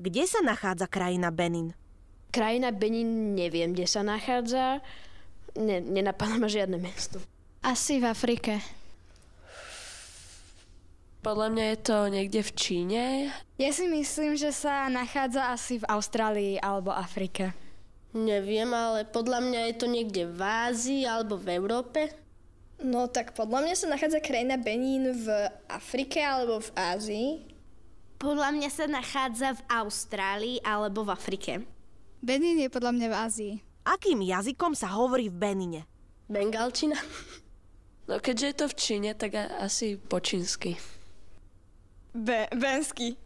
Kde sa nachádza krajina Benin? Krajina Benin neviem, kde sa nachádza. Nenapadá ma žiadne mesto. Asi v Afrike. Podľa mňa je to niekde v Číne. Ja si myslím, že sa nachádza asi v Austrálii alebo Afrike. Neviem, ale podľa mňa je to niekde v Ázii alebo v Európe. No tak podľa mňa sa nachádza krajina Benín v Afrike alebo v Ázii. Podľa mňa sa nachádza v Austrálii alebo v Afrike. Benín je podľa mňa v Ázii. Akým jazykom sa hovorí v Benine? Bengalčina. No keďže je to v Číne, tak asi po čínsky. Bensky.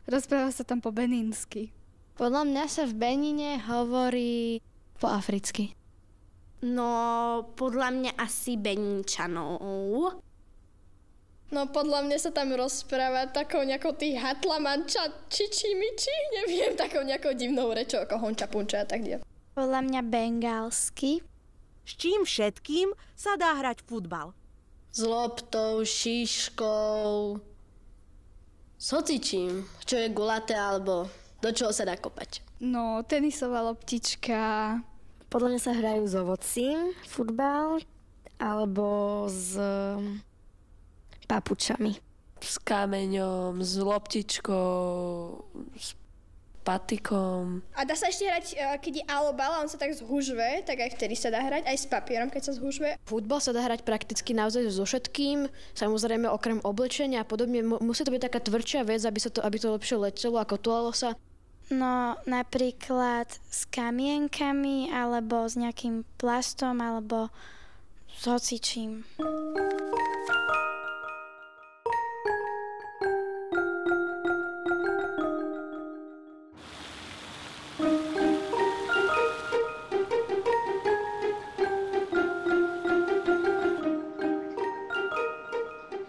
Rozpráva sa tam po benínsky. Podľa mňa sa v Benine hovorí po africky. No, podľa mňa asi Beninčanov. No podľa mňa sa tam rozpráva takou nejakou tých hatlamanča, čičimiči, neviem, takou nejakou divnou rečou, ako honča, punča a tak ďalej. Podľa mňa bengalsky. S čím všetkým sa dá hrať futbal? S loptou, šíškou, s hocičím, čo je gulaté alebo do čoho sa dá kopať. No, tenisová loptička. Podľa mňa sa hrajú s ovocím, futbal, alebo s papučami. S kameňom, s loptičkou, s patikom. A dá sa ešte hrať, keď je alobal a on sa tak zhužve, tak aj vtedy sa dá hrať, aj s papierom, keď sa zhužve. Futbal sa dá hrať prakticky naozaj so všetkým, samozrejme okrem oblečenia a podobne. Musí to byť taká tvrdšia vec, aby to lepšie letelo a kotulalo sa. No, napríklad s kamienkami, alebo s nejakým plastom, alebo s hocičím.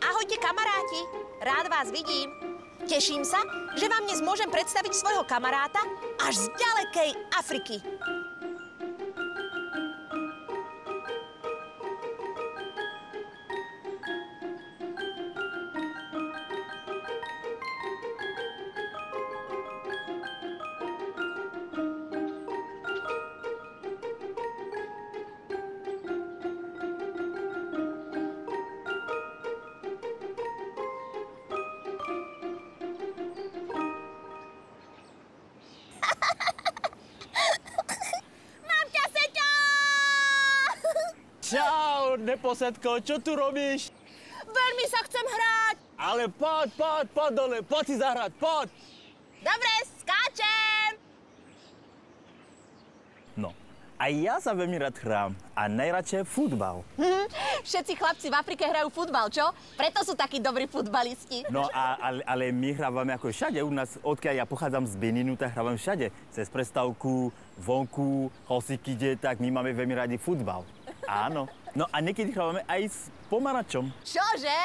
Ahojte kamaráti, rád vás vidím. Teším sa, že vám dnes môžem predstaviť svojho kamaráta až z ďalekej Afriky. Čau, neposedko, čo tu robíš? Veľmi sa chcem hrať. Ale poď dole, poď si zahrať, poď. Dobre, skáčem. No, aj ja sa veľmi rád hrám a najradšej futbal. Všetci chlapci v Afrike hrajú futbal, čo? Preto sú takí dobrí futbalisti. No, ale my hrávame ako všade. U nás, odkiaľ ja pochádzam z Beninu, tak hrávam všade. Cez prestávku, vonku, hociky kde, tak my máme veľmi radi futbal. Áno. No a niekedy hrávame aj s pomaračom. Čože?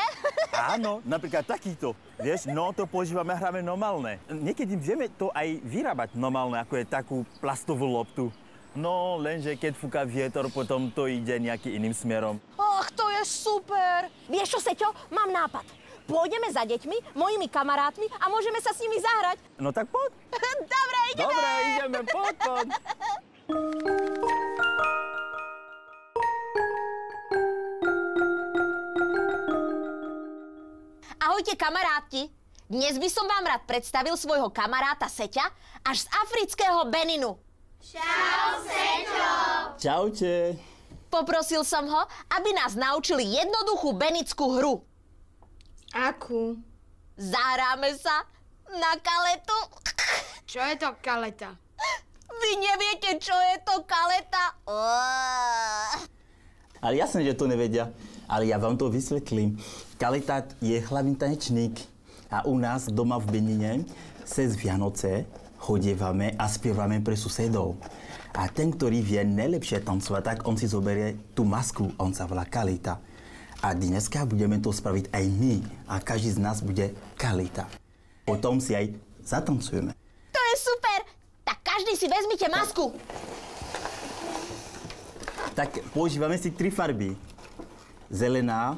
Áno, napríklad takýto. Vieš, no to používame a hráme normálne. Niekedy vieme to aj vyrábať normálne, ako je takú plastovú loptu. No, lenže keď fúka vietor, potom to ide nejakým iným smerom. Och, to je super. Vieš čo, Seťo? Mám nápad. Pôjdeme za deťmi, mojimi kamarátmi a môžeme sa s nimi zahrať. No tak poď. Dobre, ideme. Dobre, ideme, poď. Ahojte kamaráti, dnes by som vám rád predstavil svojho kamaráta Seťa až z afrického Beninu. Čau, Seťo! Čaute. Poprosil som ho, aby nás naučili jednoduchú benickú hru. Akú? Zahráme sa na kaletu. Čo je to kaleta? Vy neviete, čo je to kaleta? Ale jasné, že to nevedia. Ale ja vám to vysvetlím. Kaleta je hlavný tanečník. A u nás doma v Benine cez Vianoce chodievame a spievame pre susedov. A ten, ktorý vie najlepšie tancovať, tak on si zoberie tú masku, on sa volá kaleta. A dneska budeme to spraviť aj my. A každý z nás bude kaleta. Potom si aj zatancujeme. To je super! Tak každý si vezmite masku. Tak používame si 3 farby. Zelená,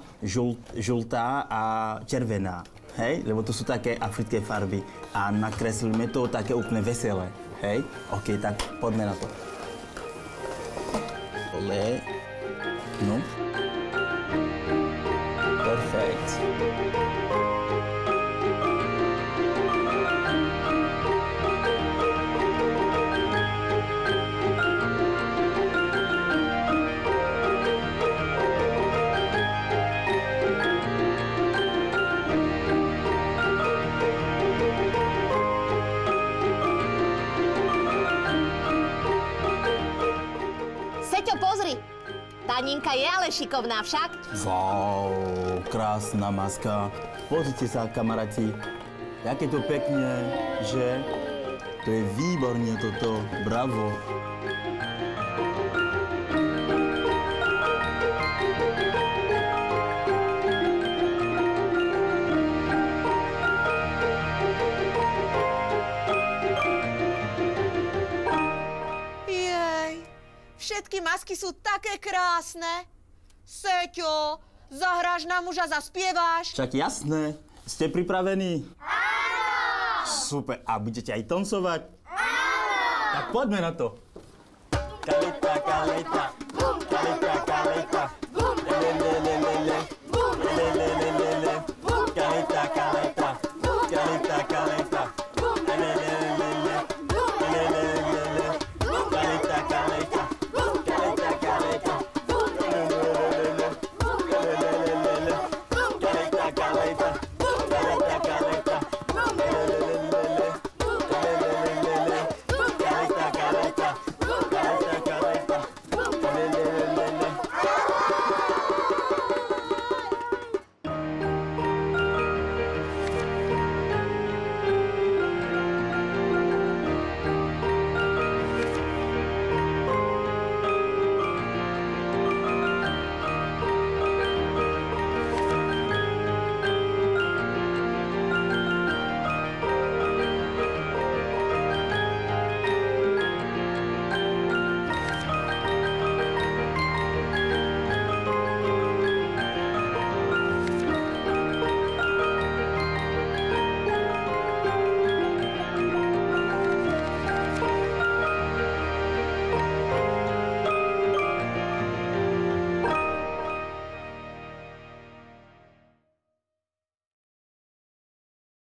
žltá a červená. hej, lebo to sú také africké farby a nakreslíme to také úplne veselé, hej? OK, tak poďme na to. Ole, no. Perfekt. Seťo, pozri! Tá Ninka je ale šikovná však. Wow, krásna maska. Pozrite sa, kamaráti. Jak je to pekne, že? To je výborne toto. Bravo. Všetky masky sú také krásne. Seťo, zahráš nám už a zaspievaš? Však jasné. Ste pripravení? Áno! Super. A budete aj tancovať? Áno! Tak poďme na to. Kaleta, kaleta. Bum, kaleta, kaleta. Bum, le, le, le, le, le. Bum, le, le, le, le, le. Bum, kaleta, kaleta.